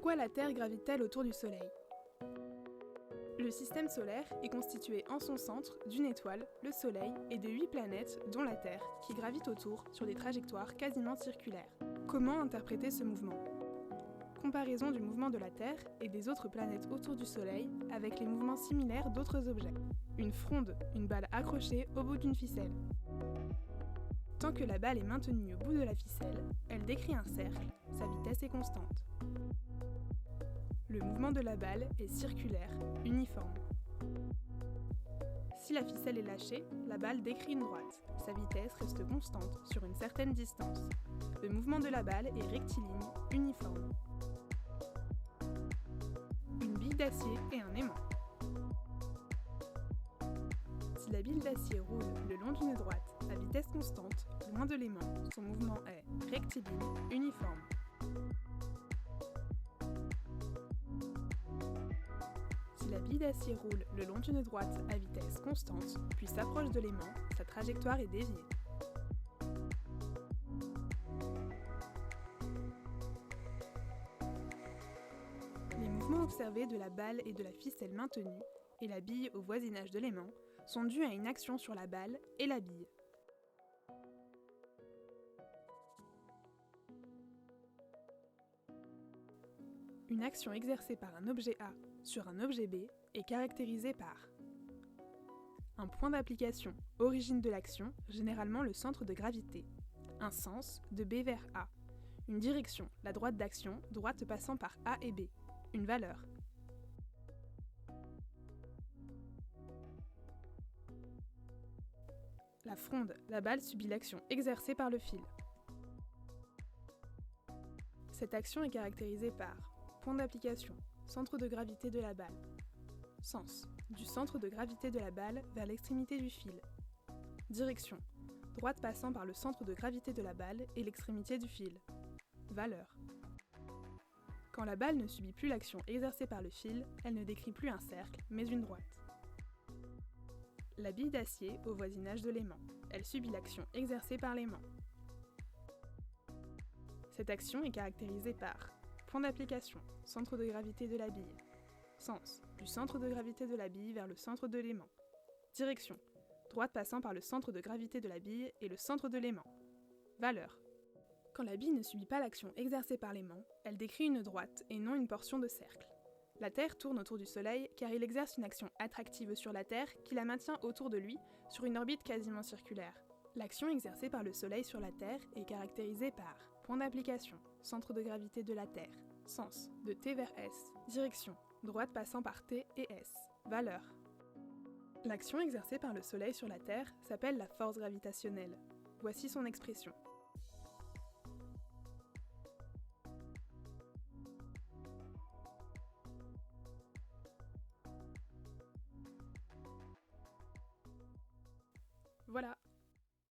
Pourquoi la Terre gravite-t-elle autour du Soleil ? Le système solaire est constitué en son centre d'une étoile, le Soleil, et de 8 planètes, dont la Terre, qui gravitent autour sur des trajectoires quasiment circulaires. Comment interpréter ce mouvement ? Comparaison du mouvement de la Terre et des autres planètes autour du Soleil avec les mouvements similaires d'autres objets. Une fronde, une balle accrochée au bout d'une ficelle. Tant que la balle est maintenue au bout de la ficelle, elle décrit un cercle, sa vitesse est constante. Le mouvement de la balle est circulaire, uniforme. Si la ficelle est lâchée, la balle décrit une droite, sa vitesse reste constante sur une certaine distance. Le mouvement de la balle est rectiligne, uniforme. Une bille d'acier et un aimant. Si la bille d'acier roule le long d'une droite à vitesse constante, loin de l'aimant, son mouvement est rectiligne, uniforme. Si la bille d'acier roule le long d'une droite à vitesse constante, puis s'approche de l'aimant, sa trajectoire est déviée. Les mouvements observés de la balle et de la ficelle maintenue, et la bille au voisinage de l'aimant, sont dus à une action sur la balle et la bille. Une action exercée par un objet A sur un objet B est caractérisée par un point d'application, origine de l'action, généralement le centre de gravité, un sens, de B vers A, une direction, la droite d'action, droite passant par A et B, une valeur. La fronde, la balle subit l'action exercée par le fil. Cette action est caractérisée par point d'application, centre de gravité de la balle. Sens, du centre de gravité de la balle vers l'extrémité du fil. Direction, droite passant par le centre de gravité de la balle et l'extrémité du fil. Valeur. Quand la balle ne subit plus l'action exercée par le fil, elle ne décrit plus un cercle, mais une droite. La bille d'acier au voisinage de l'aimant. Elle subit l'action exercée par l'aimant. Cette action est caractérisée par point d'application, centre de gravité de la bille. Sens, du centre de gravité de la bille vers le centre de l'aimant. Direction, droite passant par le centre de gravité de la bille et le centre de l'aimant. Valeur. Quand la bille ne subit pas l'action exercée par l'aimant, elle décrit une droite et non une portion de cercle. La Terre tourne autour du Soleil car il exerce une action attractive sur la Terre qui la maintient autour de lui sur une orbite quasiment circulaire. L'action exercée par le Soleil sur la Terre est caractérisée par point d'application, centre de gravité de la Terre, sens, de T vers S, direction, droite passant par T et S, valeur. L'action exercée par le Soleil sur la Terre s'appelle la force gravitationnelle. Voici son expression.